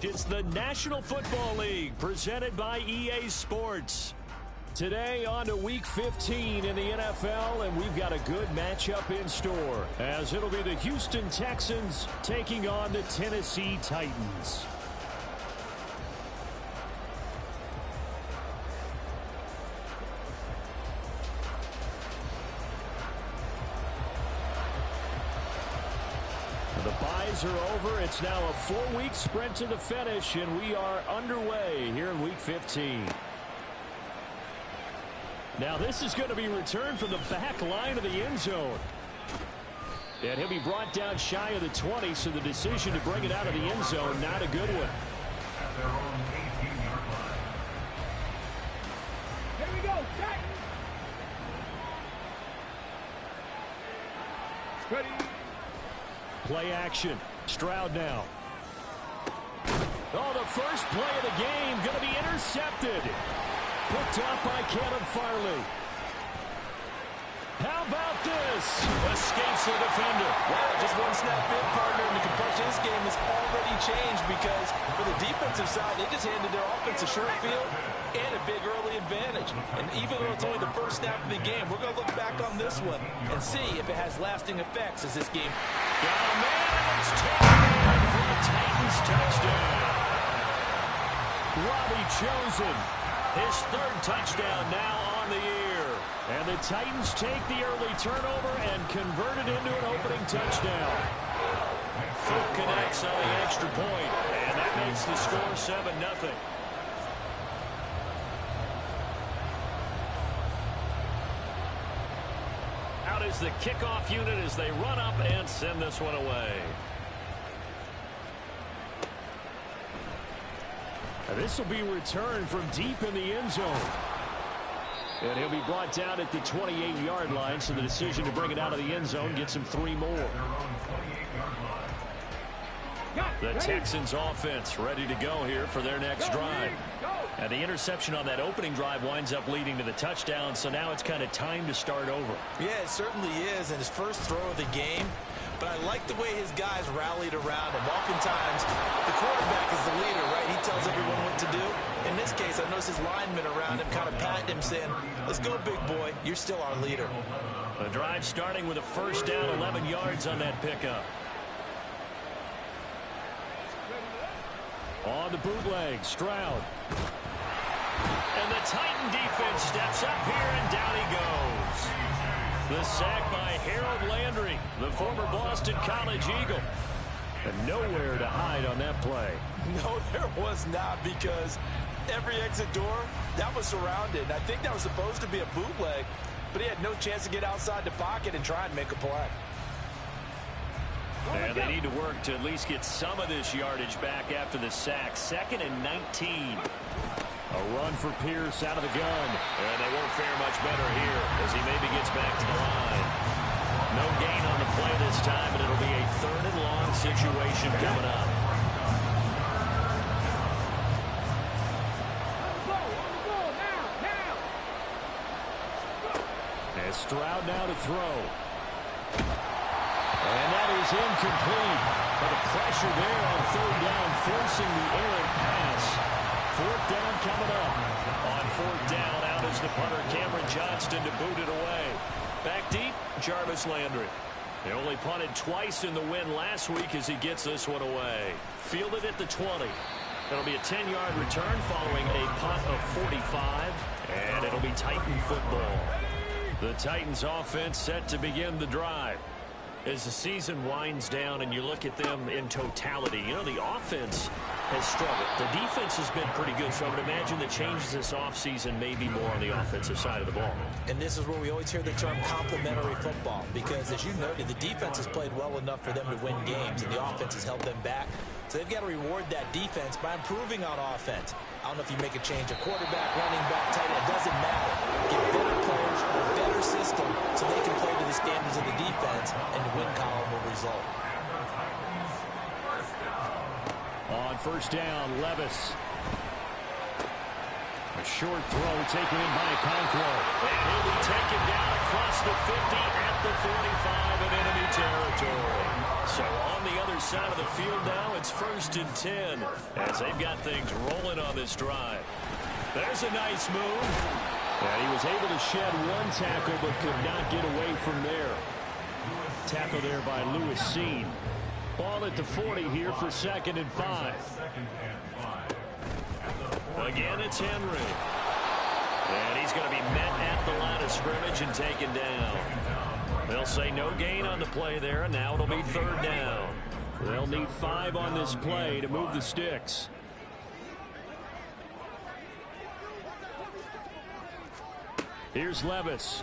It's the National Football League presented by EA Sports. Today on to Week 15 in the NFL, and we've got a good matchup in store, as it'll be the Houston Texans taking on the Tennessee Titans. The byes are over. It's now a 4-week sprint to the finish, and we are underway here in Week 15. Now this is going to be returned from the back line of the end zone. And he'll be brought down shy of the 20, so the decision to bring it out of the end zone, not a good one. Here we go, Titans. Ready. Play action. Stroud now. Oh, the first play of the game going to be intercepted. Picked up by Caleb Farley. How about this? Escapes the defender. Wow, just one snap in, partner, and the complexion of this game has already changed because for the defensive side, they just handed their offense a short field and a big early advantage. And even though it's only the first snap of the game, we're going to look back on this one and see if it has lasting effects as this game. Got a man, and it's taken for the Titans touchdown. Robbie Chosen, his third touchdown now on the year. And the Titans take the early turnover and convert it into an opening touchdown. Foot connects on the extra point, and that makes the score 7-0. Out is the kickoff unit as they run up and send this one away. And this will be returned from deep in the end zone. And he'll be brought down at the 28-yard line, so the decision to bring it out of the end zone gets him 3 more. The Texans offense ready to go here for their next drive. And the interception on that opening drive winds up leading to the touchdown, so now it's kind of time to start over. Yeah, it certainly is, and his first throw of the game. But I like the way his guys rallied around him. Oftentimes, the quarterback is the leader, right? He tells everyone what to do. In this case, I noticed his linemen around him kind of patting him, saying, let's go, big boy. You're still our leader. The drive starting with a first down, 11 yards on that pickup. On the bootleg, Stroud. And the Titan defense steps up here, and down he goes. The sack by Harold Landry, the former Boston College Eagle. And nowhere to hide on that play. No, there was not, because every exit door, that was surrounded. I think that was supposed to be a bootleg, but he had no chance to get outside the pocket and try and make a play. And they need to work to at least get some of this yardage back after the sack. 2nd and 19. A run for Pierce out of the gun. And they won't fare much better here as he maybe gets back to the line. No gain on the play this time, and it'll be a 3rd and long situation coming up. And Stroud now to throw. And that is incomplete. But the pressure there on 3rd down, forcing the errant pass. 4th down coming up. On 4th down, out is the punter, Cameron Johnston, to boot it away. Back deep, Jarvis Landry. They only punted twice in the win last week as he gets this one away. Fielded at the 20. It'll be a 10-yard return following a punt of 45. And it'll be Titan football. The Titans offense set to begin the drive. As the season winds down and you look at them in totality, you know, the offense has struggled. The defense has been pretty good, so I would imagine the changes this offseason may be more on the offensive side of the ball. And this is where we always hear the term complementary football, because as you noted, the defense has played well enough for them to win games, and the offense has held them back. So they've got to reward that defense by improving on offense. I don't know if you make a change, a quarterback, running back, tight end, it doesn't matter. Get better players, a better system, so they can play to the standards of the defense, and the win column will result. On 1st down, Levis. A short throw taken in by Conquo. And he'll be taken down across the 50 at the 45 in enemy territory. So on the other side of the field now, it's 1st and 10 as they've got things rolling on this drive. There's a nice move. And he was able to shed one tackle but could not get away from there. Tackle there by Lewis Cine. Ball at the 40 here for 2nd and 5. Again, it's Henry. And he's going to be met at the line of scrimmage and taken down. They'll say no gain on the play there, and now it'll be 3rd down. They'll need 5 on this play to move the sticks. Here's Levis.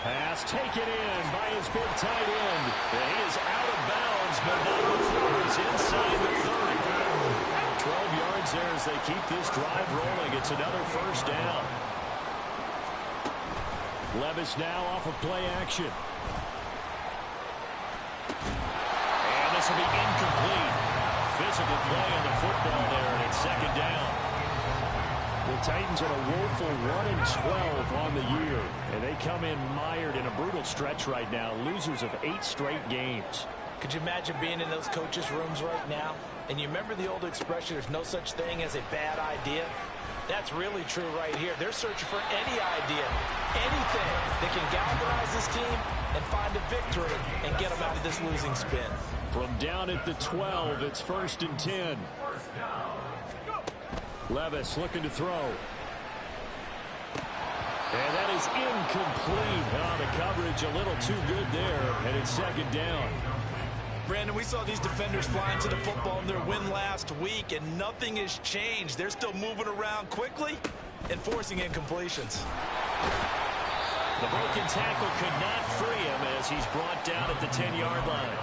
Pass taken in by his big tight end. And he is out of bounds, but not before he's inside the 30. 12 yards there as they keep this drive rolling. It's another 1st down. Levis now off of play action. And this will be incomplete. Physical play on the football there, and it's 2nd down. The Titans at a woeful 1-12 on the year. And they come in mired in a brutal stretch right now. Losers of 8 straight games. Could you imagine being in those coaches' rooms right now? And you remember the old expression, there's no such thing as a bad idea? That's really true right here. They're searching for any idea, anything that can galvanize this team and find a victory and get them out of this losing spin. From down at the 12, it's 1st and 10. Levis looking to throw. And that is incomplete. The coverage a little too good there, and it's 2nd down. Brandon, we saw these defenders flying to the football in their win last week, and nothing has changed. They're still moving around quickly and forcing incompletions. The broken tackle could not free him as he's brought down at the 10-yard line.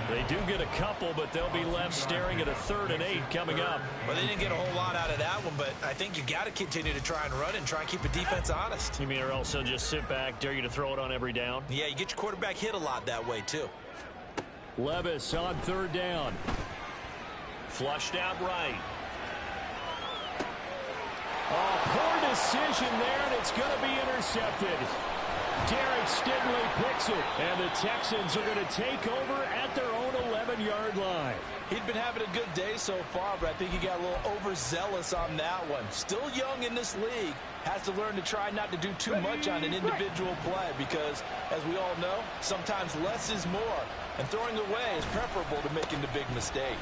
They do get a couple, but they'll be left staring at a 3rd and 8 coming up. Well, they didn't get a whole lot out of that one, but I think you got to continue to try and run and try and keep the defense honest. You mean or else they'll just sit back, dare you to throw it on every down? Yeah, you get your quarterback hit a lot that way, too. Levis on 3rd down. Flushed out right. Oh, poor decision there, and it's going to be intercepted. Derek Stingley picks it, and the Texans are going to take over at their own 11-yard line. He'd been having a good day so far, but I think he got a little overzealous on that one. Still young in this league. Has to learn to try not to do too much on an individual play because, as we all know, sometimes less is more. And throwing away is preferable to making the big mistake.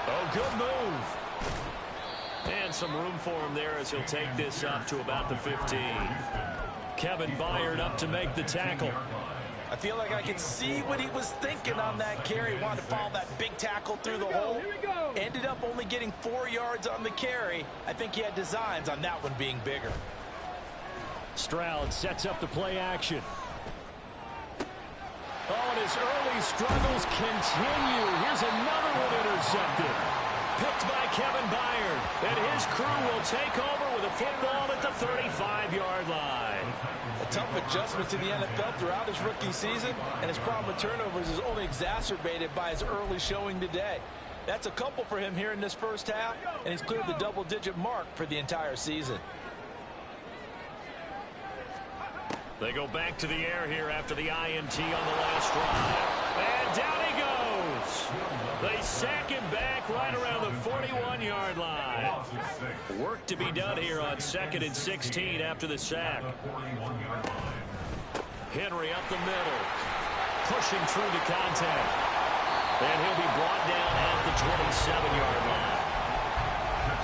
Oh, good move. And some room for him there as he'll take this up to about the 15. Kevin Byard up to make the tackle. I feel like I can see what he was thinking on that carry. Wanted to follow that big tackle through the hole. Ended up only getting 4 yards on the carry. I think he had designs on that one being bigger. Stroud sets up the play action. Oh, and his early struggles continue. Here's another one intercepted. Picked by Kevin Byard. And his crew will take over with a football at the 35-yard line. A tough adjustment to the NFL throughout his rookie season, and his problem with turnovers is only exacerbated by his early showing today. That's a couple for him here in this first half, and he's cleared the double-digit mark for the entire season. They go back to the air here after the INT on the last drive. And down he goes. They sack him back right around the 41-yard line. Work to be done here on 2nd and 16 after the sack. Henry up the middle. Pushing through the contact. And he'll be brought down at the 27-yard line.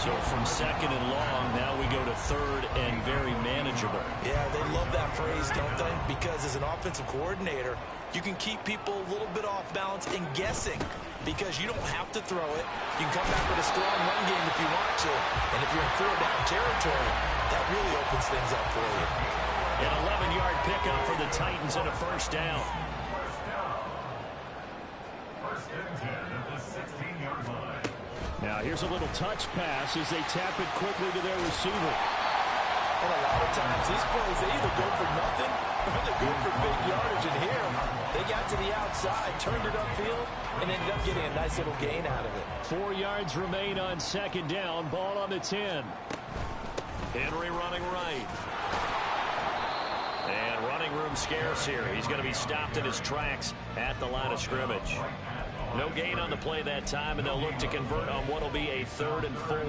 So from 2nd and long, now we go to 3rd and very manageable. Yeah, they love that phrase, don't they? Because as an offensive coordinator, you can keep people a little bit off balance and guessing because you don't have to throw it. You can come back with a strong run game if you want to. And if you're in 4th-down territory, that really opens things up for you. An 11-yard pickup for the Titans and a 1st down. Now here's a little touch pass as they tap it quickly to their receiver. And a lot of times these plays, they either go for nothing or they go for big yardage. And here, they got to the outside, turned it upfield, and ended up getting a nice little gain out of it. 4 yards remain on 2nd down. Ball on the 10. Henry running right. And running room scarce here. He's going to be stopped in his tracks at the line of scrimmage. No gain on the play that time, and they'll look to convert on what will be a 3rd and 4.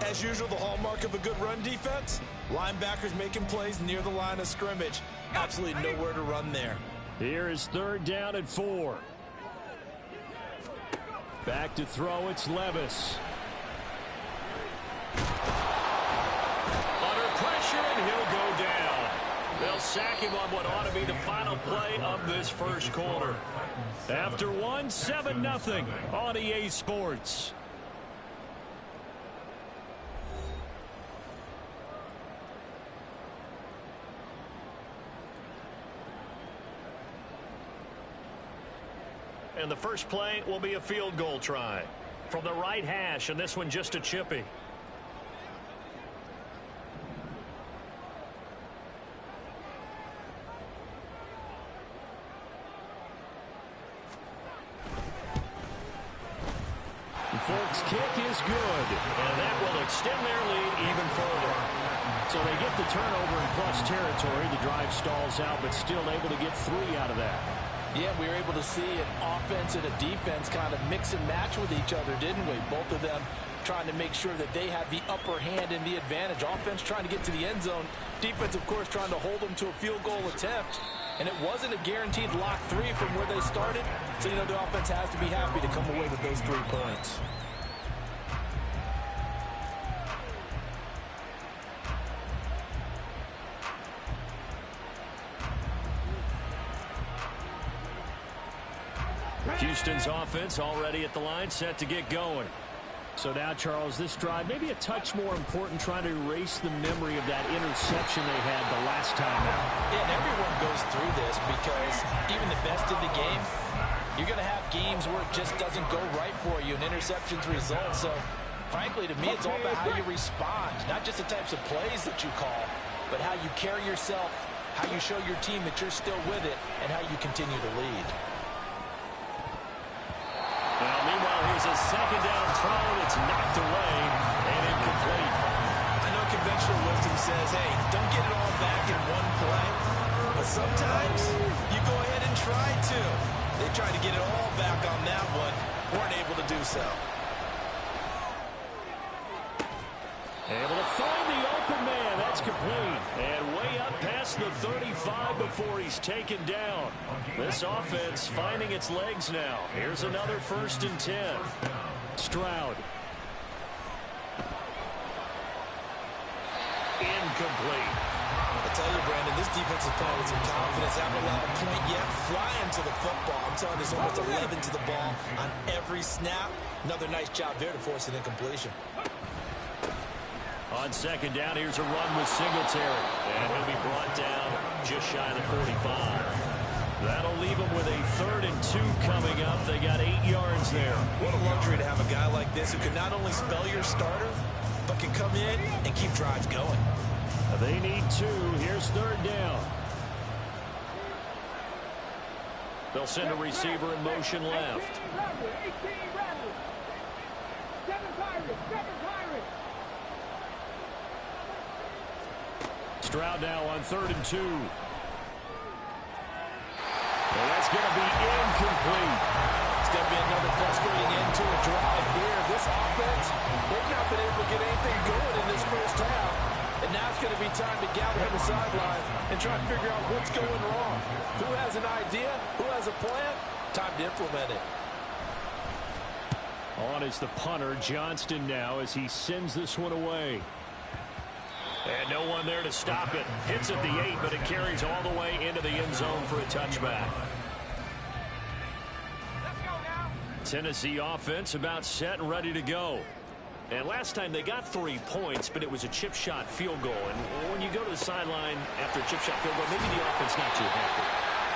As usual, the hallmark of a good run defense, linebackers making plays near the line of scrimmage. Absolutely nowhere to run there. Here is 3rd down and 4. Back to throw, it's Levis. Under pressure, and he'll go down. They'll sack him on what ought to be the final play of this first quarter. After 7-0 on EA Sports. And the first play will be a field goal try from the right hash, and this one just a chippy. Folks' kick is good, and that will extend their lead even further. So they get the turnover in plus territory. The drive stalls out, but still able to get 3 out of that. Yeah, we were able to see an offense and a defense kind of mix and match with each other, didn't we? Both of them trying to make sure that they have the upper hand and the advantage. Offense trying to get to the end zone. Defense, of course, trying to hold them to a field goal attempt. And it wasn't a guaranteed lock 3 from where they started. So, you know, the offense has to be happy to come away with those 3 points. Houston's offense already at the line, set to get going. So now, Charles, this drive maybe a touch more important, trying to erase the memory of that interception they had the last time out. Yeah, and everyone goes through this because even the best in the game, you're going to have games where it just doesn't go right for you, and interceptions result. So, frankly, to me, it's all about how you respond, not just the types of plays that you call, but how you carry yourself, how you show your team that you're still with it, and how you continue to lead. Now, meanwhile, here's a 2nd down throw. It's knocked away and incomplete. I know conventional wisdom says, hey, don't get it all back in one play. But sometimes you go ahead and try to. They tried to get it all back on that one. Weren't able to do so. Able to find the open man. That's complete. And way up past the 35 before he's taken down. This offense finding its legs now. Here's another 1st and 10. Stroud. Incomplete. I tell you, Brandon, this defense is playing with some confidence. Haven't allowed a point yet. Flying to the football. I'm telling you, there's almost 11 to the ball on every snap. Another nice job there to force an incompletion. On 2nd down, here's a run with Singletary. And he'll be brought down just shy of the 45. That'll leave them with a 3rd and 2 coming up. They got 8 yards there. What a luxury to have a guy like this who can not only spell your starter, but can come in and keep drives going. They need 2. Here's 3rd down. They'll send a receiver in motion left. Stroud now on 3rd and 2. Well, that's going to be incomplete. It's going to be another frustrating end to a drive here. This offense, they've not been able to get anything going in this first half. And now it's going to be time to gather on the sideline and try to figure out what's going wrong. Who has an idea? Who has a plan? Time to implement it. On is the punter, Johnston now, as he sends this one away. And no one there to stop it. Hits at the 8, but it carries all the way into the end zone for a touchback. Tennessee offense about set and ready to go. And last time they got 3 points, but it was a chip shot field goal. And when you go to the sideline after a chip shot field goal, maybe the offense not too happy.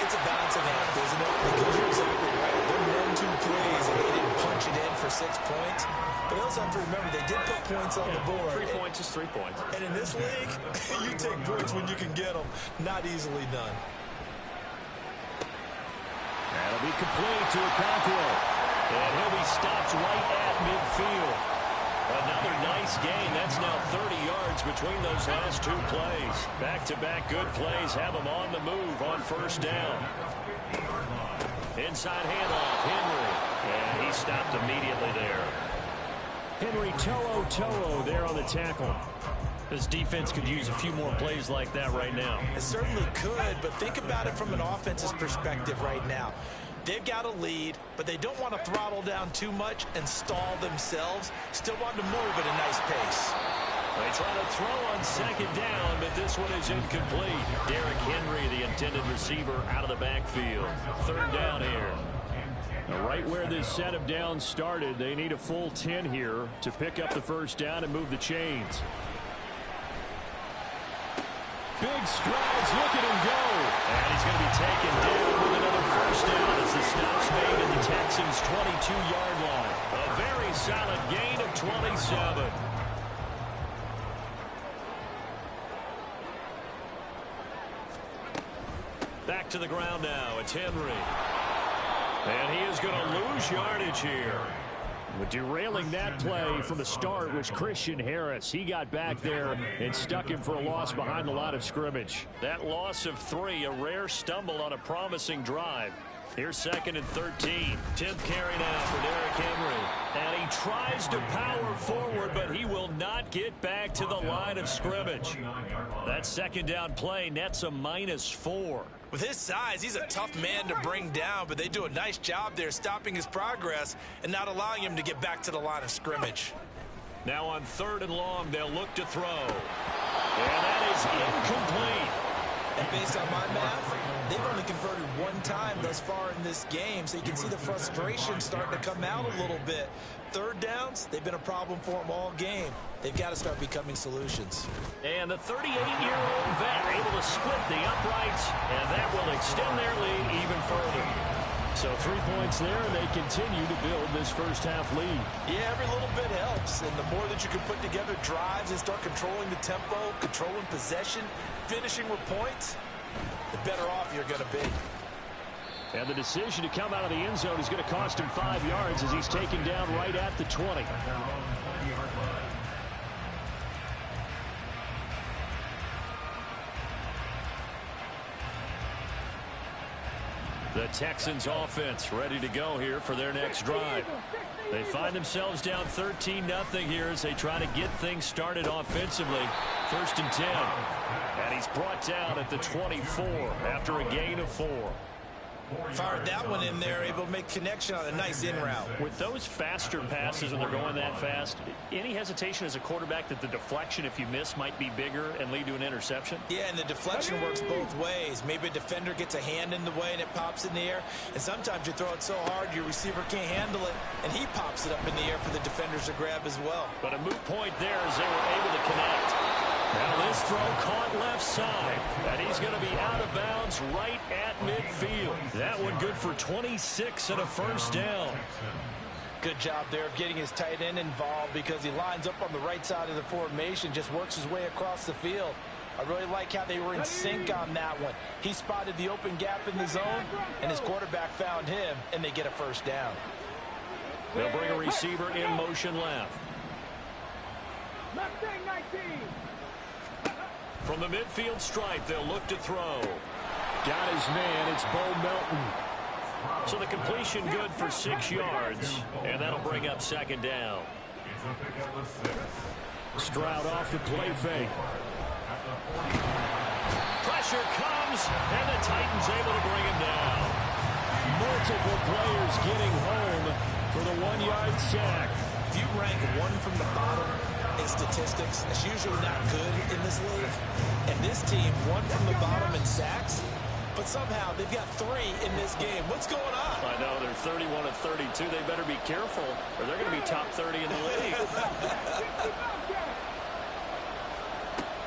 It's a balancing act, isn't it? Because you're exactly right. They're 1-2 plays, and they didn't punch it in for 6 points. But you also have to remember, they did put points on the board. 3 points is 3 points. And in this league, you take points when you can get them. Not easily done. That'll be complete to Okonkwo. And he'll be stopped right at midfield. Another nice gain. That's now 30 yards between those last two plays. Back-to-back good plays have them on the move on first down. Inside handoff, Henry. And he stopped immediately there. Henry To'o there on the tackle. This defense could use a few more plays like that right now. It certainly could, but think about it from an offense's perspective right now. They've got a lead, but they don't want to throttle down too much and stall themselves. Still want to move at a nice pace. They try to throw on second down, but this one is incomplete. Derrick Henry, the intended receiver, out of the backfield. Third down here. Now, right where this set of downs started, they need a full 10 here to pick up the first down and move the chains. Big strides, look at him go. And he's going to be taken down with another first down as the stop's made at the Texans' 22-yard line. A very solid gain of 27. Back to the ground now. It's Henry. And he is going to lose yardage here. But derailing that play from the start was Christian Harris. He got back there and stuck him for a loss behind the line of scrimmage. That loss of 3, a rare stumble on a promising drive. Here's 2nd and 13. 10th carry now for Derrick Henry. And he tries to power forward, but he will not get back to the line of scrimmage. That second down play nets a -4. With his size, he's a tough man to bring down, but they do a nice job there stopping his progress and not allowing him to get back to the line of scrimmage. Now on 3rd and long, they'll look to throw. And that is incomplete. And based on my math, they've only converted 1 time thus far in this game, so you can see the frustration starting to come out a little bit. 3rd downs, they've been a problem for them all game. They've got to start becoming solutions. And the 38-year-old vet able to split the uprights, and that will extend their lead even further. So 3 points there, and they continue to build this first half lead. Yeah, every little bit helps, and the more that you can put together drives and start controlling the tempo, controlling possession, finishing with points, the better off you're going to be. And the decision to come out of the end zone is going to cost him 5 yards as he's taken down right at the 20. The Texans offense ready to go here for their next drive. They find themselves down 13-0 here as they try to get things started offensively. 1st and 10. And he's brought down at the 24 after a gain of 4. Fired that one in there, able to make connection on a nice in route. With those faster passes when they're going that fast, any hesitation as a quarterback that the deflection, if you miss, might be bigger and lead to an interception? Yeah, and the deflection works both ways. Maybe a defender gets a hand in the way and it pops in the air. And sometimes you throw it so hard your receiver can't handle it, and he pops it up in the air for the defenders to grab as well. But a moot point there as they were able to connect. Now this throw caught left side, and he's going to be out of bounds right at midfield. That one good for 26 and a first down. Good job there of getting his tight end involved because he lines up on the right side of the formation, just works his way across the field. I really like how they were in sync on that one. He spotted the open gap in the zone, and his quarterback found him, and they get a first down. They'll bring a receiver in motion left. Mustang 19. From the midfield stripe, they'll look to throw. Got his man. It's Bo Melton. So the completion good for 6 yards, and that'll bring up 2nd down. Stroud off the play fake. Pressure comes, and the Titans able to bring him down. Multiple players getting home for the 1-yard sack. If you rank one from the bottom in statistics, that's usually not good in this league. And this team, one from the bottom in sacks, but somehow they've got 3 in this game. What's going on? I know, they're 31 of 32. They better be careful, or they're going to be top 30 in the league.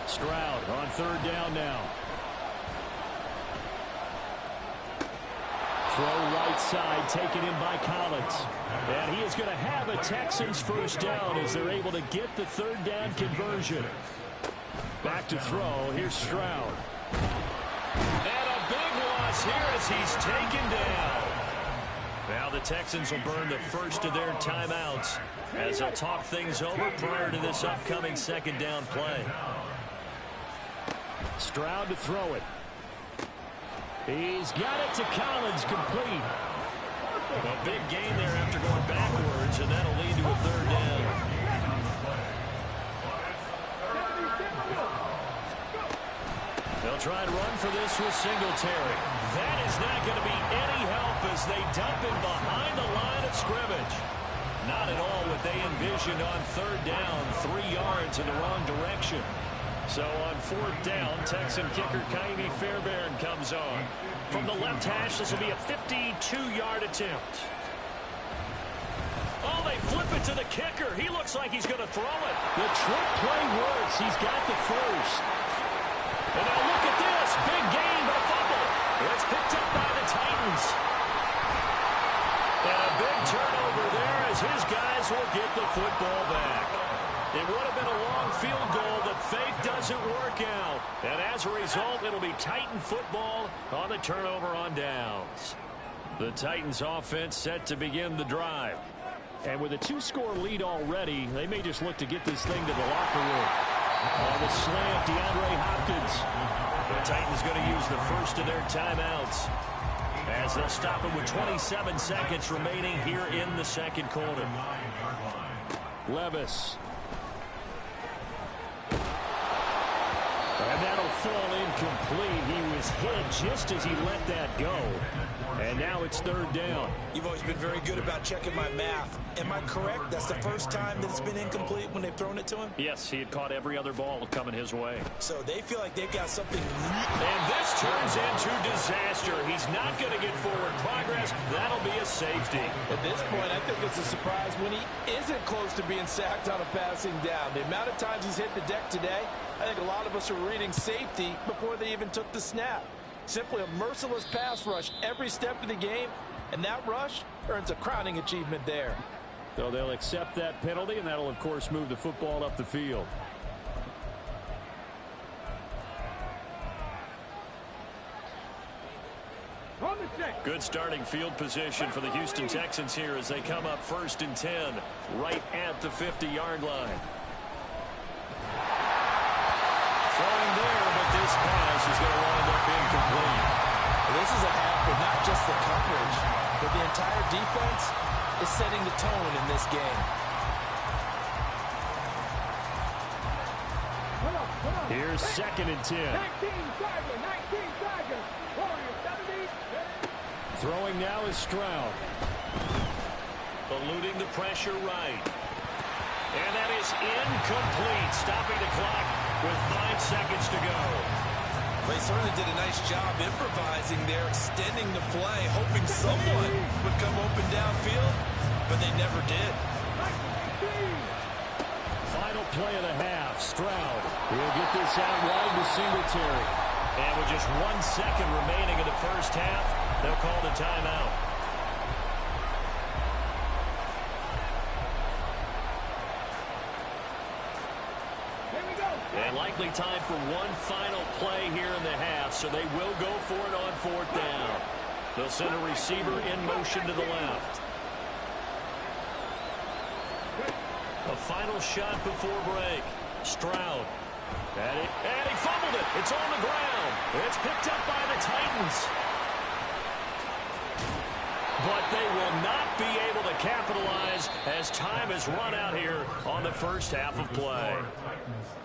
Stroud on 3rd down now. Throw right side, taken in by Collins. And he is going to have a Texans first down as they're able to get the 3rd down conversion. Back to throw. Here's Stroud. And a big loss here as he's taken down. Now the Texans will burn the first of their timeouts as they'll talk things over prior to this upcoming second down play. Stroud to throw it. He's got it to Collins, complete. A big gain there after going backwards, and that'll lead to a third down. They'll try to run for this with Singletary. That is not going to be any help as they dump him behind the line of scrimmage. Not at all what they envisioned on third down, 3 yards in the wrong direction. So on fourth down, Texan kicker Ka'imi Fairbairn comes on. From the left hash, this will be a 52-yard attempt. Oh, they flip it to the kicker. He looks like he's going to throw it. The trick play works. He's got the first. And now look at this. Big gain, but a fumble. It's picked up by the Titans. And a big turnover there as his guys will get the football back. It would have been a long field goal. The fake doesn't work out. And as a result, it'll be Titan football on the turnover on downs. The Titans offense set to begin the drive. And with a 2-score lead already, they may just look to get this thing to the locker room. On the slant, DeAndre Hopkins. The Titans going to use the first of their timeouts as they'll stop him with 27 seconds remaining here in the second quarter. Levis. And that'll fall incomplete. He was hit just as he let that go. And now it's third down. You've always been very good about checking my math. Am I correct? That's the first time that it's been incomplete when they've thrown it to him? Yes, he had caught every other ball coming his way. So they feel like they've got something. And this turns into disaster. He's not going to get forward progress. That'll be a safety. At this point, I think it's a surprise when he isn't close to being sacked on a passing down. The amount of times he's hit the deck today, I think a lot of us are reading safety before they even took the snap. Simply a merciless pass rush every step of the game, and that rush earns a crowning achievement there. So they'll accept that penalty, and that'll, of course, move the football up the field. Good starting field position for the Houston Texans here as they come up 1st and 10 right at the 50-yard line. Throwing there, but this pass is going to wind up incomplete. This is a half with not just the coverage, but the entire defense is setting the tone in this game. Here's 2nd and 10. 19 seconds. Warriors 70. Throwing now is Stroud. Eluding the pressure right. And that is incomplete. Stopping the clock with 5 seconds to go. They certainly did a nice job improvising there, extending the play, hoping someone would come open downfield, but they never did. Final play of the half. Stroud will get this out wide to Singletary. And with just 1 second remaining in the first half, they'll call the timeout. And likely time for one final play here in the half, so they will go for it on 4th down. They'll send a receiver in motion to the left. A final shot before break. Stroud. And he fumbled it. It's on the ground. It's picked up by the Titans. But they will not be able to capitalize as time has run out here on the first half of play.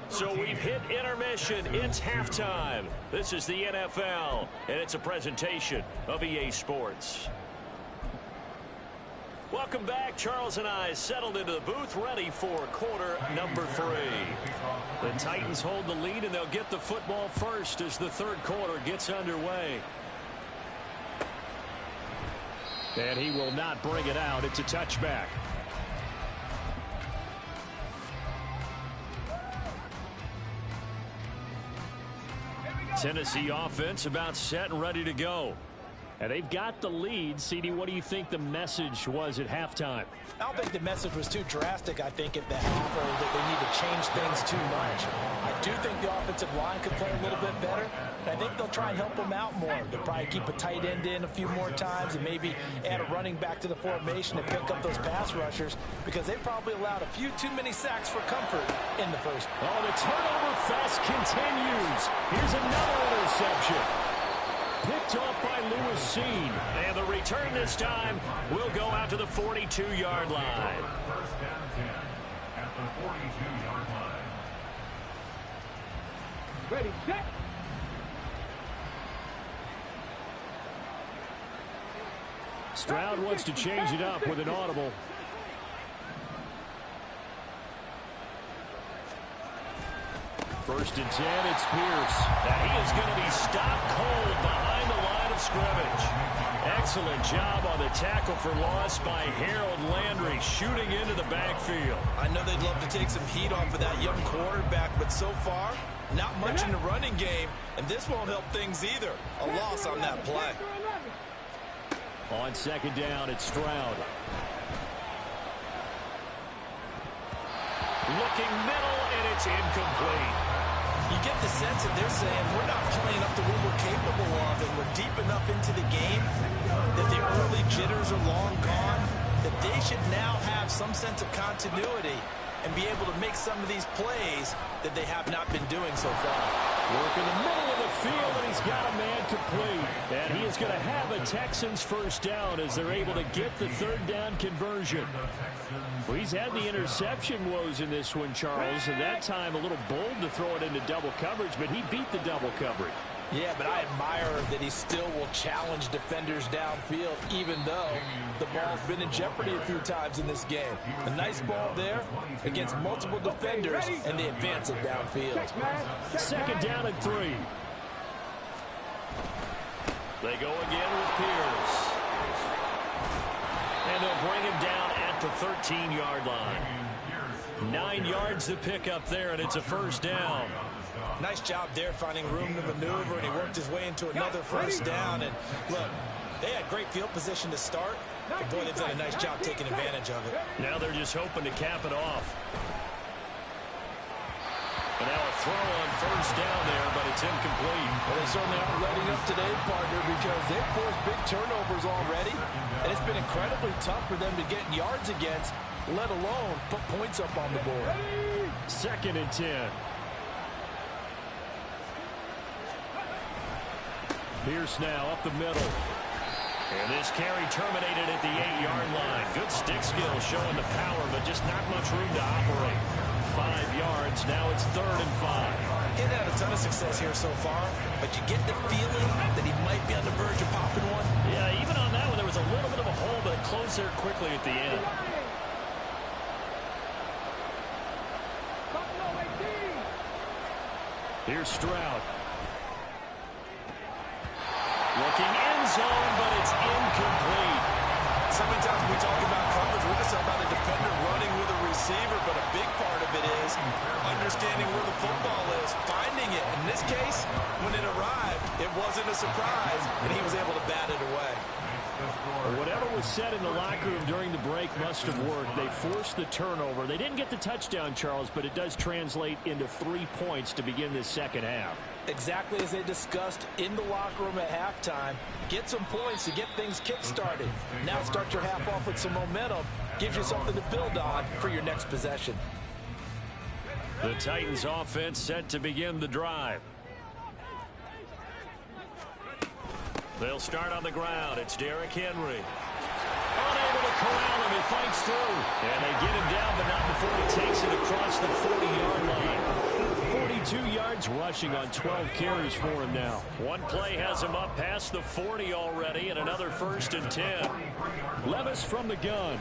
So we've hit intermission. It's halftime. This is the NFL, and it's a presentation of EA Sports. Welcome back. Charles and I settled into the booth, ready for quarter number 3. The Titans hold the lead, and they'll get the football first as the third quarter gets underway. And he will not bring it out. It's a touchback. Tennessee offense about set and ready to go. And they've got the lead. CD, what do you think the message was at halftime? I don't think the message was too drastic, I think, at the half, or that they need to change things too much. I do think the offensive line could play a little bit better. And I think they'll try and help them out more. They'll probably keep a tight end in a few more times and maybe add a running back to the formation and pick up those pass rushers because they probably allowed a few too many sacks for comfort in the first. Oh, the turnover fest continues. Here's another interception. Picked off by Lewis Cine. And the return this time will go out to the 42-yard line. First down 10 at the 42-yard line. Ready, set. Stroud wants to change it up with an audible. First and 10, it's Pierce. And he is going to be stopped cold behind the line of scrimmage. Excellent job on the tackle for loss by Harold Landry, shooting into the backfield. I know they'd love to take some heat off of that young quarterback, but so far, not much in the running game, and this won't help things either. A loss on that play. On second down, it's Stroud. Looking middle, and it's incomplete. You get the sense that they're saying we're not playing up to what we're capable of, and we're deep enough into the game that the early jitters are long gone, that they should now have some sense of continuity and be able to make some of these plays that they have not been doing so far. Work in the middle of the field, and he's got a man complete. And he is going to have a Texans first down as they're able to get the third down conversion. Well, he's had the interception woes in this one, Charles, and that time a little bold to throw it into double coverage, but he beat the double coverage. Yeah, but I admire that he still will challenge defenders downfield, even though the ball's been in jeopardy a few times in this game. A nice ball there against multiple defenders, and they advance it downfield. Second down and 3. They go again with Pierce. And they'll bring him down at the 13-yard line. 9 yards to pick up there, and it's a first down. Nice job there finding room to maneuver, and he worked his way into another first down. And look, they had great field position to start, but boy, they've done a nice job taking advantage of it. Now they're just hoping to cap it off. And now a throw on first down there, but it's incomplete. Well, they certainly aren't letting up today, partner, because they've forced big turnovers already, and it's been incredibly tough for them to get yards against, let alone put points up on the board. Second and 10. Pierce now up the middle. And this carry terminated at the 8-yard line. Good stick skill showing the power, but just not much room to operate. 5 yards. Now it's 3rd and 5. He's had a ton of success here so far, but you get the feeling that he might be on the verge of popping one. Yeah, even on that one, there was a little bit of a hole, but it closed there quickly at the end. Here's Stroud. Looking end zone, but it's incomplete. So many times when we talk about coverage, we're just talking about a defender running with a receiver, but a big part of it is understanding where the football is, finding it. In this case, when it arrived, it wasn't a surprise, and he was able to bat it away. Whatever was said in the locker room during the break must have worked. They forced the turnover. They didn't get the touchdown, Charles, but it does translate into 3 points to begin this second half. Exactly as they discussed in the locker room at halftime. Get some points to get things kick-started. Now start your half off with some momentum. Gives you something to build on for your next possession. The Titans offense set to begin the drive. They'll start on the ground. It's Derrick Henry. Unable to corral him. He fights through. And they get him down, but not before he takes it across the 40-yard line. 42 yards rushing on 12 carries for him now. One play has him up past the 40 already, and another 1st and 10. Levis from the gun.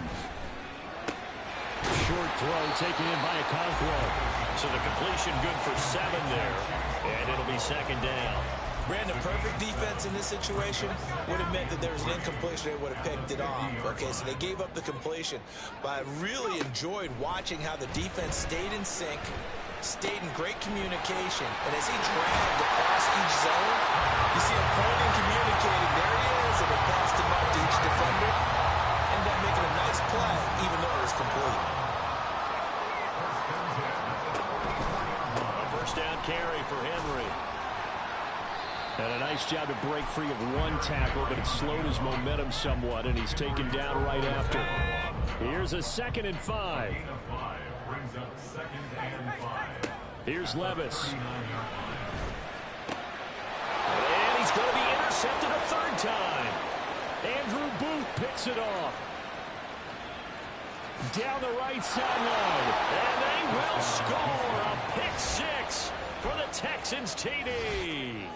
Short throw taken in by Okonkwo. So the completion good for 7 there. And it'll be 2nd down. Brandon, perfect defense in this situation would have meant that there was an incompletion. They would have picked it off. Okay, so they gave up the completion. But I really enjoyed watching how the defense stayed in sync, stayed in great communication. And as he dragged across each zone, you see him pointing, communicating. There he is, and they passed him up to each defender. Ended up making a nice play, even though it was complete. A first down carry for Henry. And a nice job to break free of one tackle, but it slowed his momentum somewhat, and he's taken down right after. Here's a 2nd and 5. Brings up 2nd and 5. Here's Levis. And he's going to be intercepted a 3rd time. Andrew Booth picks it off. Down the right sideline. And they will score a pick 6 for the Texans TD.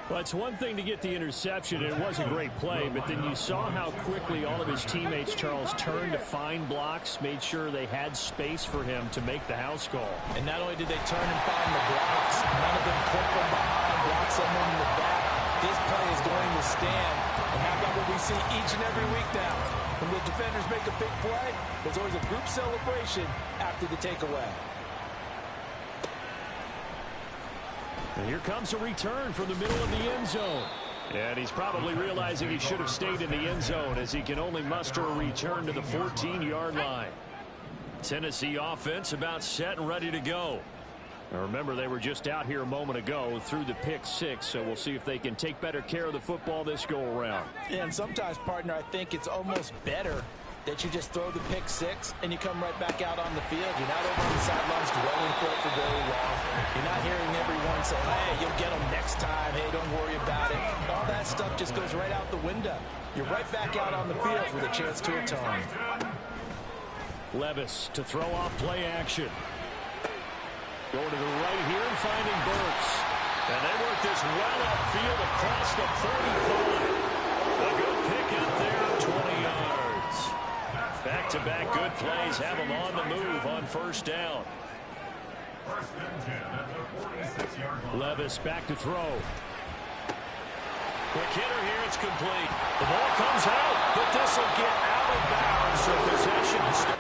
Well, it's one thing to get the interception, and it was a great play, but then you saw how quickly all of his teammates, Charles, turned to find blocks, made sure they had space for him to make the house call. And not only did they turn and find the blocks, none of them clip from behind, block someone in the back. This play is going to stand. And how about what we see each and every week now? When the defenders make a big play, there's always a group celebration after the takeaway. And here comes a return from the middle of the end zone. And he's probably realizing he should have stayed in the end zone as he can only muster a return to the 14-yard line. Tennessee offense about set and ready to go. Now remember, they were just out here a moment ago through the pick 6, so we'll see if they can take better care of the football this go-around. Yeah, and sometimes, partner, I think it's almost better that you just throw the pick 6 and you come right back out on the field. You're not over on the sidelines dwelling for it for very long. You're not hearing everyone say, hey, you'll get them next time. Hey, don't worry about it. All that stuff just goes right out the window. You're right back out on the field with a chance to atone. Levis to throw off play action. Going to the right here and finding Burks. And they work this well upfield across the 45. A good pick up there, 20 yards. Back-to-back good plays have them on the move on 1st down. 1st and 10 at the 46-yard line. Levis back to throw. Quick hitter here, it's complete. The ball comes out, but this will get out of bounds, so possession is...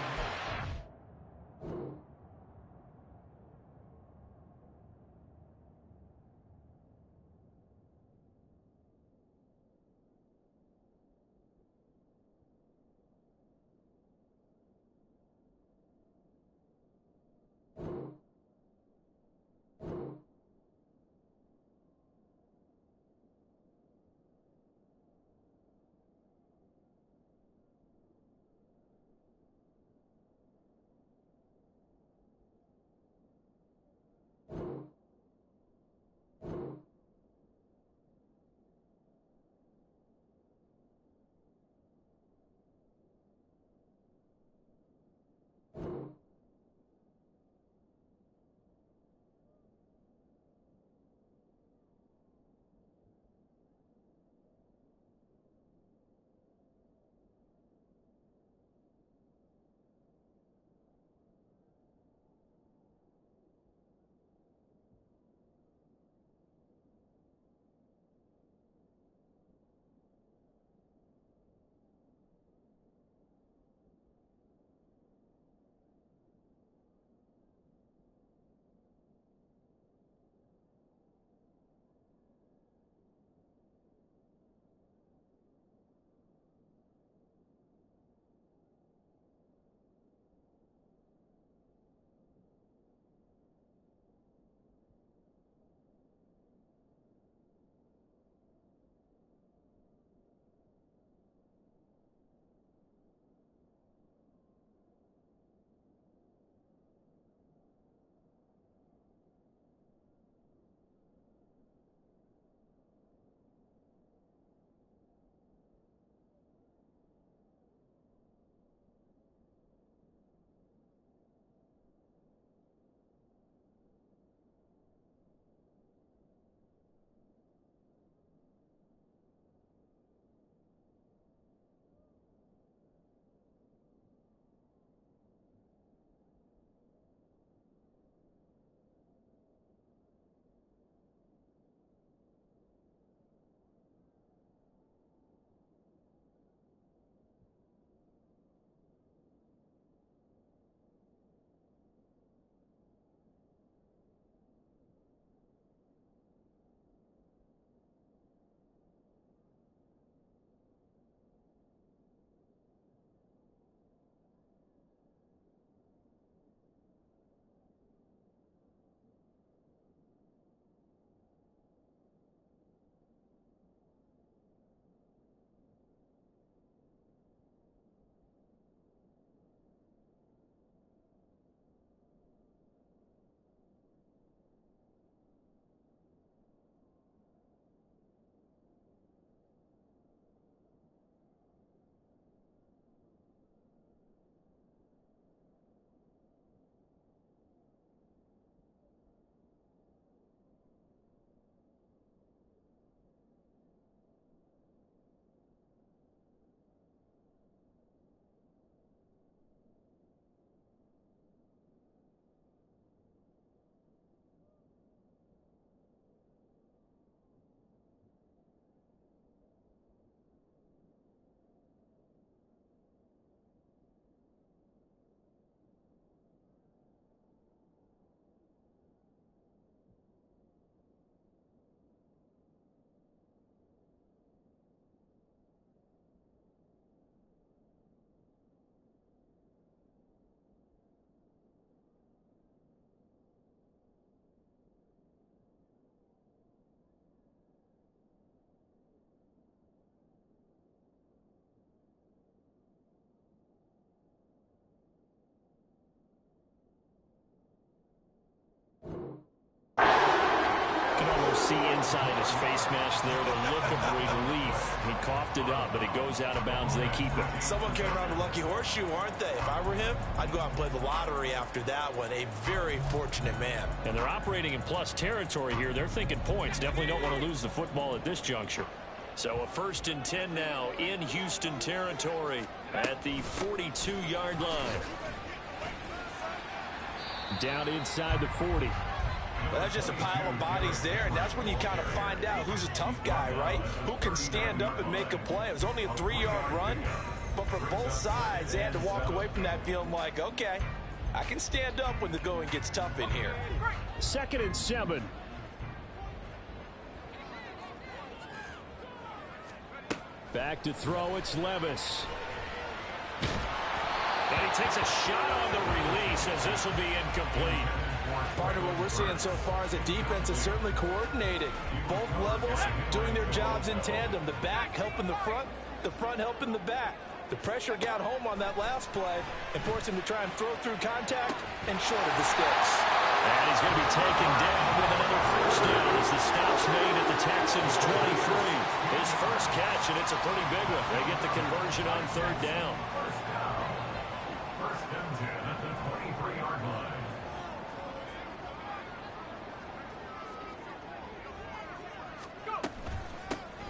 see inside his face mask there the look of relief. He coughed it up, but it goes out of bounds. They keep it. Someone came around the lucky horseshoe, aren't they? If I were him, I'd go out and play the lottery after that one. A very fortunate man. And they're operating in plus territory here. They're thinking points. Definitely don't want to lose the football at this juncture. So a 1st and 10 now in Houston territory at the 42-yard line. Down inside the 40. Well, that's just a pile of bodies there, and that's when you kind of find out who's a tough guy, right? Who can stand up and make a play. It was only a 3-yard run, but for both sides, they had to walk away from that feeling like, okay, I can stand up when the going gets tough in here. 2nd and 7. Back to throw, it's Levis. And he takes a shot on the release as this will be incomplete. Part of what we're seeing so far is the defense is certainly coordinated. Both levels doing their jobs in tandem. The back helping the front helping the back. The pressure got home on that last play and forced him to try and throw through contact and short of the sticks. And he's going to be taken down with another 1st down as the stop's made at the Texans' 23. His first catch, and it's a pretty big one. They get the conversion on 3rd down. First and 10 at the 23-yard line.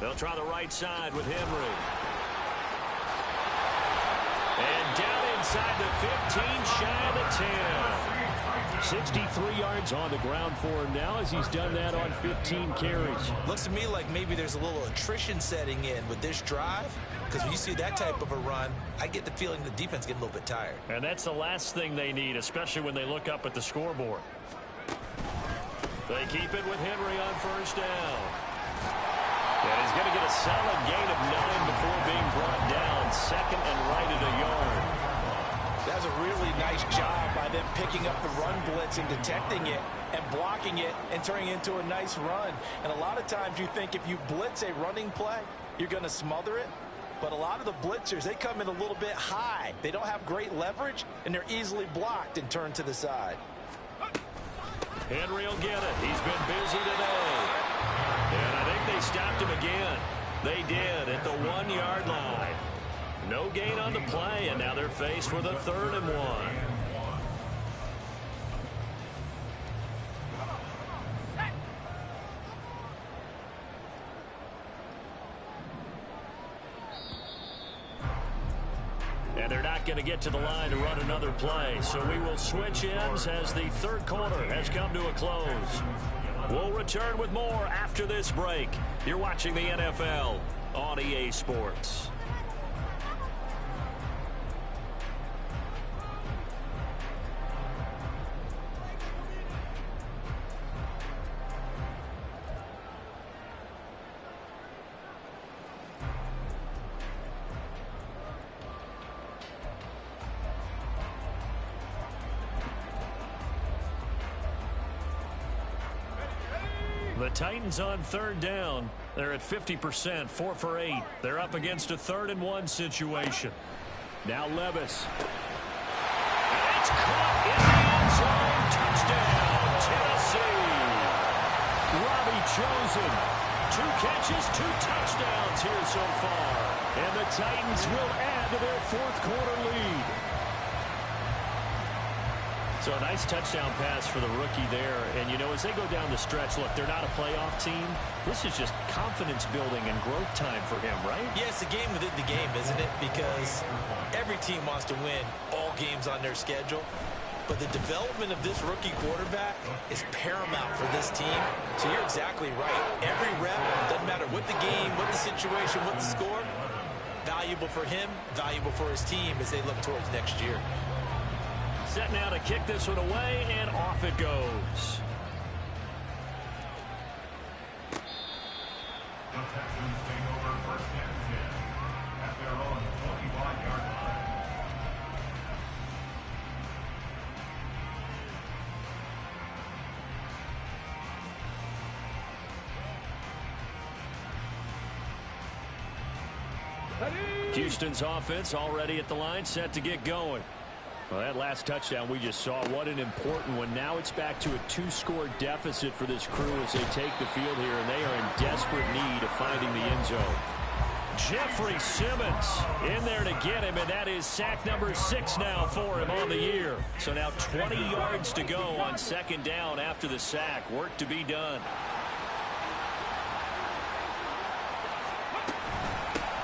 They'll try the right side with Henry. And down inside the 15, shy of the 10. 63 yards on the ground for him now as he's done that on 15 carries. Looks to me like maybe there's a little attrition setting in with this drive, because when you see that type of a run, I get the feeling the defense getting a little bit tired. And that's the last thing they need, especially when they look up at the scoreboard. They keep it with Henry on 1st down. And he's going to get a solid gain of 9 before being brought down. 2nd and right at a yard. That was a really nice job by them picking up the run blitz and detecting it and blocking it and turning it into a nice run. And a lot of times you think if you blitz a running play, you're going to smother it. But a lot of the blitzers, they come in a little bit high. They don't have great leverage, and they're easily blocked and turned to the side. Henry will get it. He's been busy today. And I think they stopped him again. They did at the 1-yard line. No gain on the play, and now they're faced with a 3rd and 1. And they're not going to get to the line to run another play. So we will switch ends as the 3rd quarter has come to a close. We'll return with more after this break. You're watching the NFL on EA Sports. The Titans on 3rd down. They're at 50%, 4 for 8. They're up against a 3rd and 1 situation. Now Levis. And it's caught in the end zone. Touchdown, Tennessee. Robbie Chosen. 2 catches, 2 touchdowns here so far. And the Titans will add to their 4th quarter lead. So a nice touchdown pass for the rookie there. And, you know, as they go down the stretch, look, they're not a playoff team. This is just confidence building and growth time for him, right? Yeah, it's a game within the game, isn't it? Because every team wants to win all games on their schedule. But the development of this rookie quarterback is paramount for this team. So you're exactly right. Every rep, doesn't matter what the game, what the situation, what the score, valuable for him, valuable for his team as they look towards next year. Set now to kick this one away, and off it goes. The Texans take over 1st and 10 at their own 25-yard line. Houston's offense already at the line, set to get going. Well, that last touchdown we just saw, what an important one. Now it's back to a 2-score deficit for this crew as they take the field here, and they are in desperate need of finding the end zone. Jeffrey Simmons in there to get him, and that is sack number 6 now for him on the year. So now 20 yards to go on second down after the sack. Work to be done.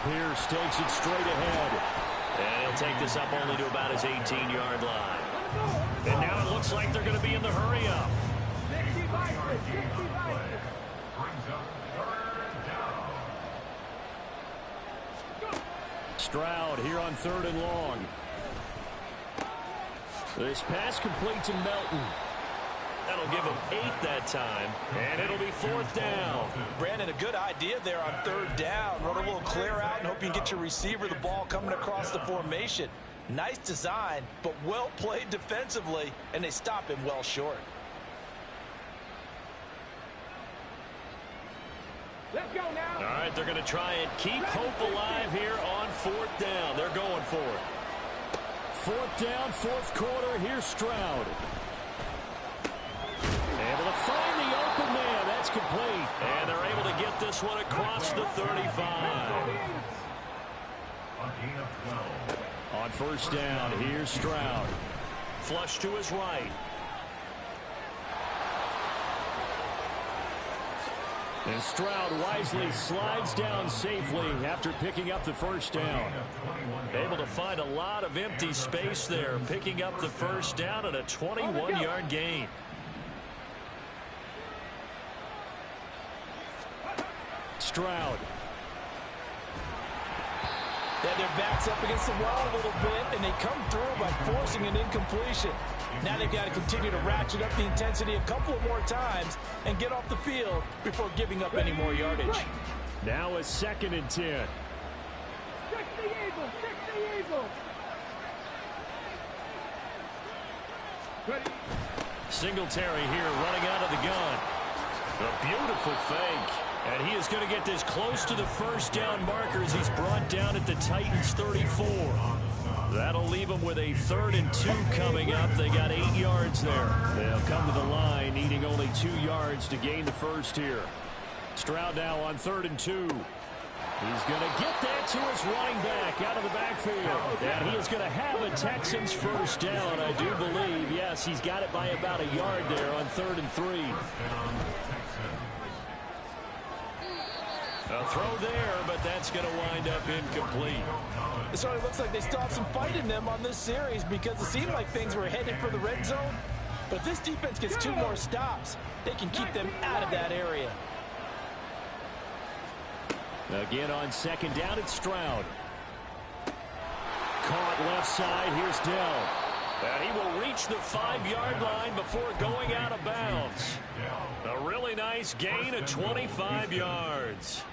Pierce takes it straight ahead. And he'll take this up only to about his 18-yard line. And now it looks like they're going to be in the hurry-up. Stroud here on 3rd and long. This pass complete to Melton. That'll give him 8 that time, and it'll be 4th down. Brandon, a good idea there on 3rd down. Run a little clear out and hope you can get your receiver the ball coming across the formation. Nice design, but well played defensively, and they stop him well short. Let's go now. All right, they're going to try and keep hope alive here on 4th down. They're going for it. 4th down, 4th quarter. Here's Stroud. Able to find the open man. That's complete. And they're able to get this one across the 35. On 1st down, here's Stroud. Flush to his right. And Stroud wisely slides down safely after picking up the 1st down. Able to find a lot of empty space there, picking up the 1st down and a 21-yard gain. Stroud. Yeah, their backs up against the wall a little bit, and they come through by forcing an incompletion. Now they've got to continue to ratchet up the intensity a couple of more times and get off the field before giving up any more yardage. Now a 2nd and 10. 60 Eagles, 60 Eagles. Ready. Singletary here running out of the gun. A beautiful fake. And he is going to get this close to the 1st down marker as he's brought down at the Titans 34. That'll leave them with a 3rd and 2 coming up. They got 8 yards there. They'll come to the line needing only 2 yards to gain the 1st here. Stroud now on 3rd and 2. He's going to get that to his running back out of the backfield. And he is going to have a Texans 1st down, I do believe. Yes, he's got it by about a yard there on 3rd and 3. A throw there, but that's going to wind up incomplete. It certainly looks like they still have some fight in them on this series because it seemed like things were headed for the red zone. But if this defense gets 2 more stops, they can keep them out of that area. Again on 2nd down, it's Stroud. Caught left side, here's Dell. And he will reach the 5-yard line before going out of bounds. A really nice gain of 25 yards.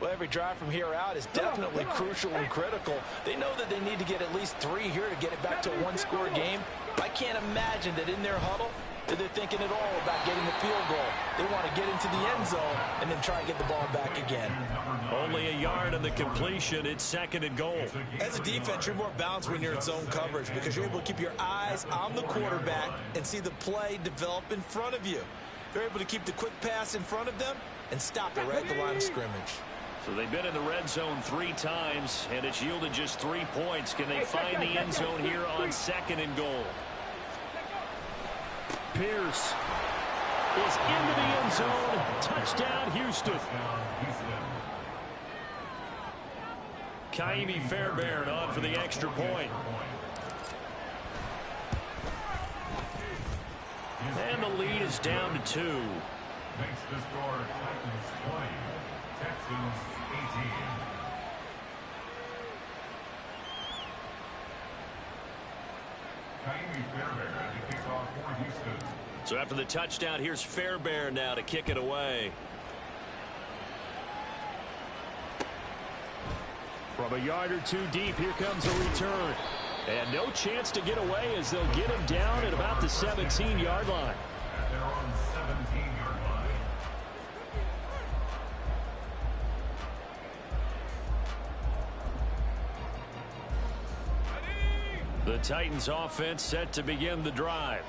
Well, every drive from here out is definitely crucial and critical. They know that they need to get at least 3 here to get it back to a 1-score game. I can't imagine that in their huddle that they're thinking at all about getting the field goal. They want to get into the end zone and then try and get the ball back again. Only a yard on the completion. It's 2nd and goal. As a defense, you're more balanced when you're in zone coverage because you're able to keep your eyes on the quarterback and see the play develop in front of you. They're able to keep the quick pass in front of them and stop it right at the line of scrimmage. So they've been in the red zone 3 times, and it's yielded just 3 points. Can they find the end zone here on 2nd and goal? Pierce is into the end zone. Touchdown, Houston. Kaimi Fairbairn on for the extra point. And the lead is down to 2. Makes the score Titans 20, Texans 18. Kaimi Fairbairn to kick off for Houston. So after the touchdown, here's Fairbairn now to kick it away. From a yard or 2 deep, here comes a return. And no chance to get away as they'll get him down at about the 17-yard line. At their own 17-yard line. The Titans offense set to begin the drive.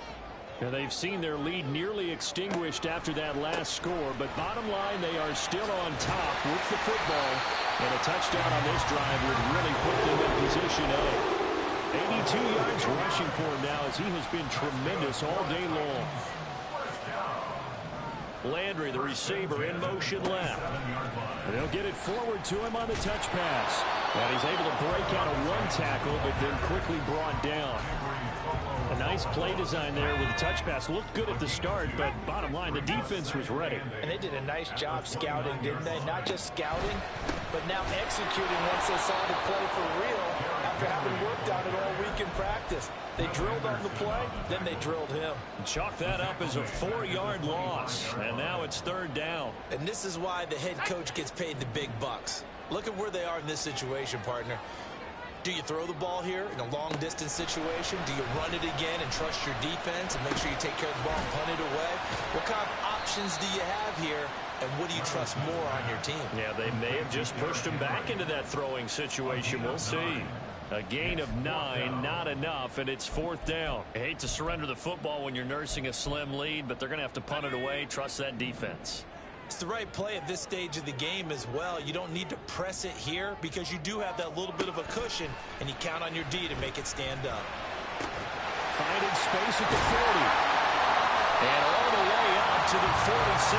And they've seen their lead nearly extinguished after that last score, but bottom line, they are still on top with the football, and a touchdown on this drive would really put them in position of 82 yards rushing for him now, as he has been tremendous all day long. Landry, the receiver, in motion left. And they'll get it forward to him on the touch pass. And he's able to break out of one tackle, but then quickly brought down. A nice play design there with the touch pass. Looked good at the start, but bottom line, the defense was ready. And they did a nice job scouting, didn't they? Not just scouting, but now executing once they saw the play for real after having worked on it all week in practice. They drilled on the play, then they drilled him. Chalk that up as a 4-yard loss, and now it's third down. And this is why the head coach gets paid the big bucks. Look at where they are in this situation, partner. Do you throw the ball here in a long-distance situation? Do you run it again and trust your defense and make sure you take care of the ball and punt it away? What kind of options do you have here, and what do you trust more on your team? Yeah, they may have just pushed him back into that throwing situation. We'll see. A gain of 9, not enough, and it's fourth down. I hate to surrender the football when you're nursing a slim lead, but they're going to have to punt it away. Trust that defense. It's the right play at this stage of the game as well. You don't need to press it here because you do have that little bit of a cushion, and you count on your D to make it stand up. Finding space at the 40. And all the way up to the 46.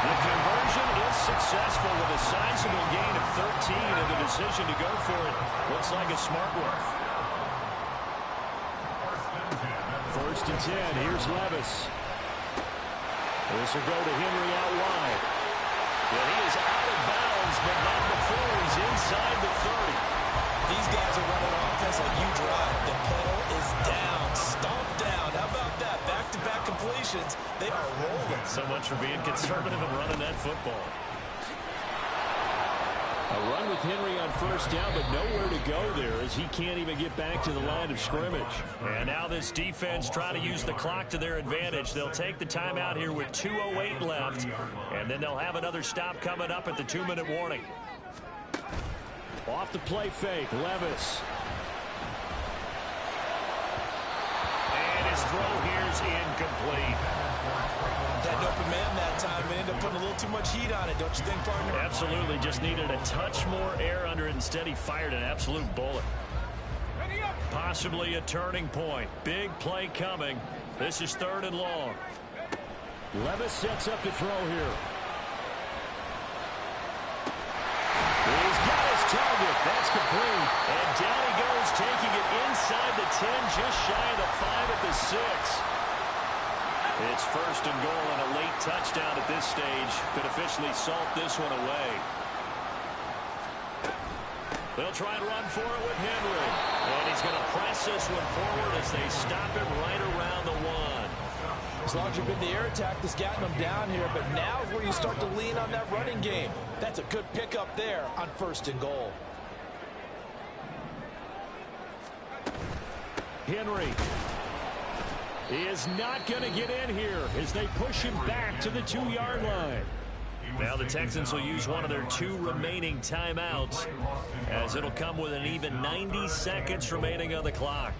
The conversion is successful with a sizable gain of 13, and the decision to go for it looks like a smart one. First and 10. Here's Levis. This will go to Henry out wide. And he is out of bounds, but not before he's inside the 30. These guys are running offense like you drive. The pedal is down, stomped down. How about that? Back-to-back completions. They are rolling. So much for being conservative and running that football. A run with Henry on first down, but nowhere to go there as he can't even get back to the line of scrimmage. And now this defense trying to use the clock to their advantage. They'll take the timeout here with 2:08 left, and then they'll have another stop coming up at the 2-minute warning. Off the play fake, Levis. And his throw here's incomplete. Had an open man that time and ended up putting a little too much heat on it, don't you think, partner? Absolutely. Just needed a touch more air under it. Instead, he fired an absolute bullet. Possibly a turning point. Big play coming. This is third and long. Levis sets up to throw here. He's got his target. That's complete. And down he goes, taking it inside the 10, just shy of the 5 at the 6. It's first and goal, and a late touchdown at this stage could officially salt this one away. They'll try and run for it with Henry. And he's going to press this one forward as they stop him right around the 1. As long as you've been the air attack that's gotten them down here, but now is where you start to lean on that running game. That's a good pickup there on first and goal. Henry is not going to get in here as they push him back to the 2-yard line. Now the Texans will use one of their 2 remaining timeouts, as it'll come with an even 90 seconds remaining on the clock.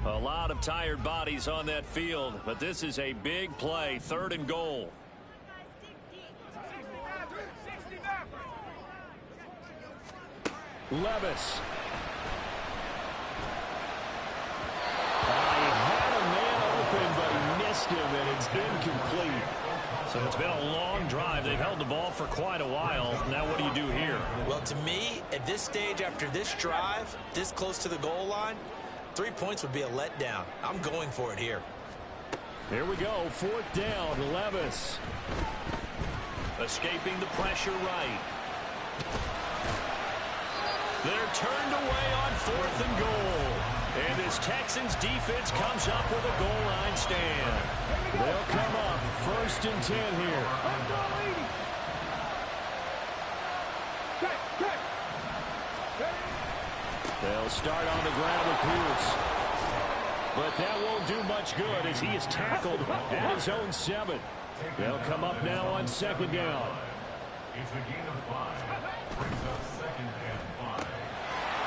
A lot of tired bodies on that field, but this is a big play, third and goal. Levis. But he missed him, and it's incomplete. So it's been a long drive. They've held the ball for quite a while. Now what do you do here? Well, to me, at this stage, after this drive, this close to the goal line, 3 points would be a letdown. I'm going for it here. Here we go. Fourth down, Levis. Escaping the pressure right. They're turned away on fourth and goal. And this Texans defense comes up with a goal line stand. They'll come up first and 10 here. They'll start on the ground with Pierce. But that won't do much good as he is tackled at his own 7. They'll come up now on second down. It's a gain of 5. Brings up second and 5.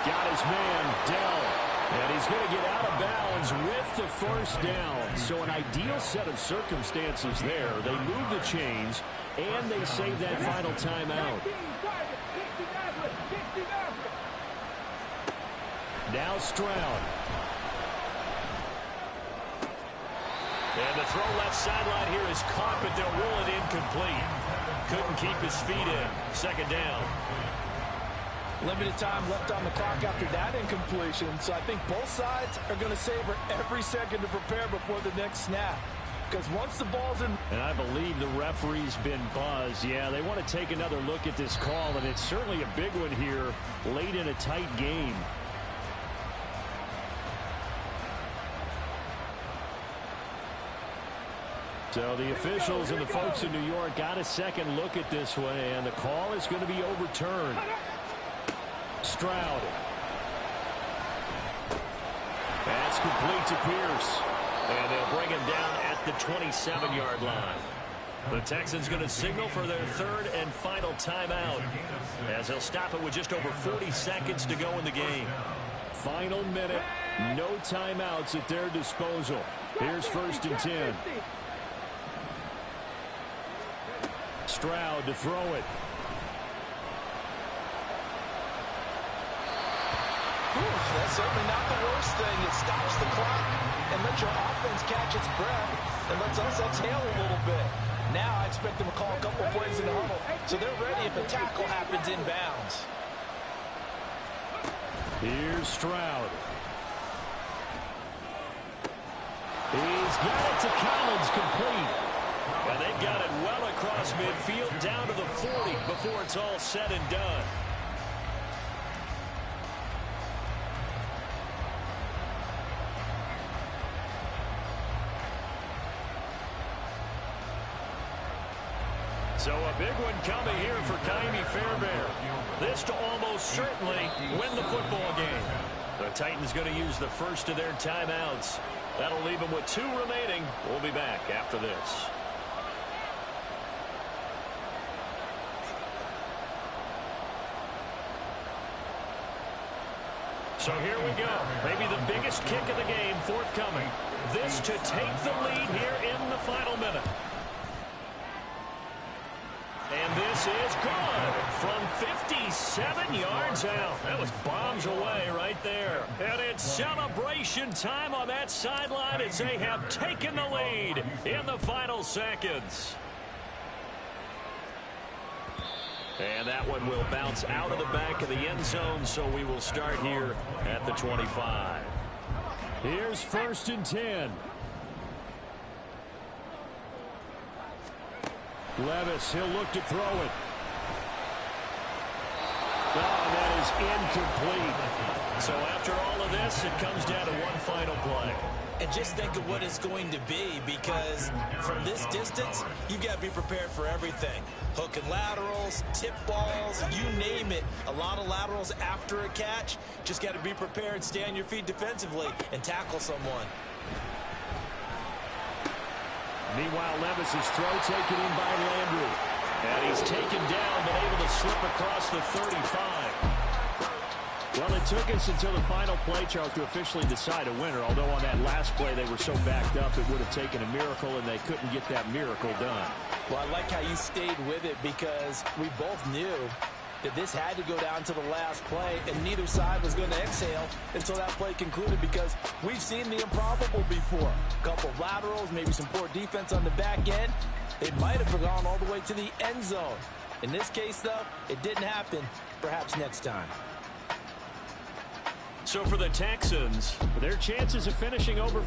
Got his man, Dell. And he's going to get out of bounds with the first down. So an ideal set of circumstances there. They move the chains, and they save that final timeout. Now Stroud. And the throw left sideline here is caught, but they'll rule it incomplete. Couldn't keep his feet in. Second down. Limited time left on the clock after that incompletion, so I think both sides are going to savor every second to prepare before the next snap. Because once the ball's in... And I believe the referee's been buzzed. Yeah, they want to take another look at this call, and it's certainly a big one here late in a tight game. So the officials and the folks in New York got a second look at this one, and the call is going to be overturned. Stroud. That's complete to Pierce. And they'll bring him down at the 27-yard line. The Texans going to signal for their third and final timeout, as they'll stop it with just over 40 seconds to go in the game. Final minute. No timeouts at their disposal. Here's 1st and 10. Stroud to throw it. That's certainly not the worst thing. It stops the clock and lets your offense catch its breath and lets us exhale a little bit. Now I expect them to call a couple plays in the huddle, so they're ready if a tackle happens inbounds. Here's Stroud. He's got it to Collins, complete. And they've got it well across midfield down to the 40 before it's all said and done. So a big one coming here for Ka'imi Fairbairn. This to almost certainly win the football game. The Titans going to use the first of their timeouts. That'll leave them with 2 remaining. We'll be back after this. So here we go. Maybe the biggest kick of the game forthcoming. This to take the lead here in the final minute. And this is good from 57 yards out. That was bombs away right there. And it's celebration time on that sideline as they have taken the lead in the final seconds. And that one will bounce out of the back of the end zone, so we will start here at the 25. Here's 1st and 10. Levis, he'll look to throw it. Oh, that is incomplete. So after all of this, it comes down to one final play. And just think of what it's going to be, because from this distance, you've got to be prepared for everything. Hook and laterals, tip balls, you name it. A lot of laterals after a catch. Just got to be prepared, stay on your feet defensively, and tackle someone. Meanwhile, Levis's throw taken in by Landry. And he's taken down, but able to slip across the 35. Well, it took us until the final play, Charles, to officially decide a winner. Although on that last play they were so backed up, it would have taken a miracle, and they couldn't get that miracle done. Well, I like how you stayed with it, because we both knew that this had to go down to the last play, and neither side was going to exhale until that play concluded, because we've seen the improbable before. A couple of laterals, maybe some poor defense on the back end. They might have gone all the way to the end zone. In this case, though, it didn't happen. Perhaps next time. So for the Texans, their chances of finishing over...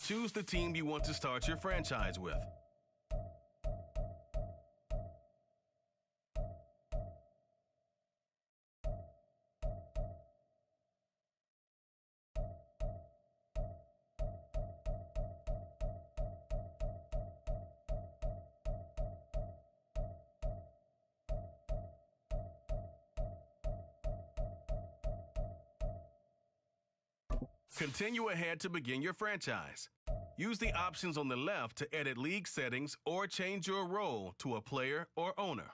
choose the team you want to start your franchise with. Continue ahead to begin your franchise. Use the options on the left to edit league settings or change your role to a player or owner.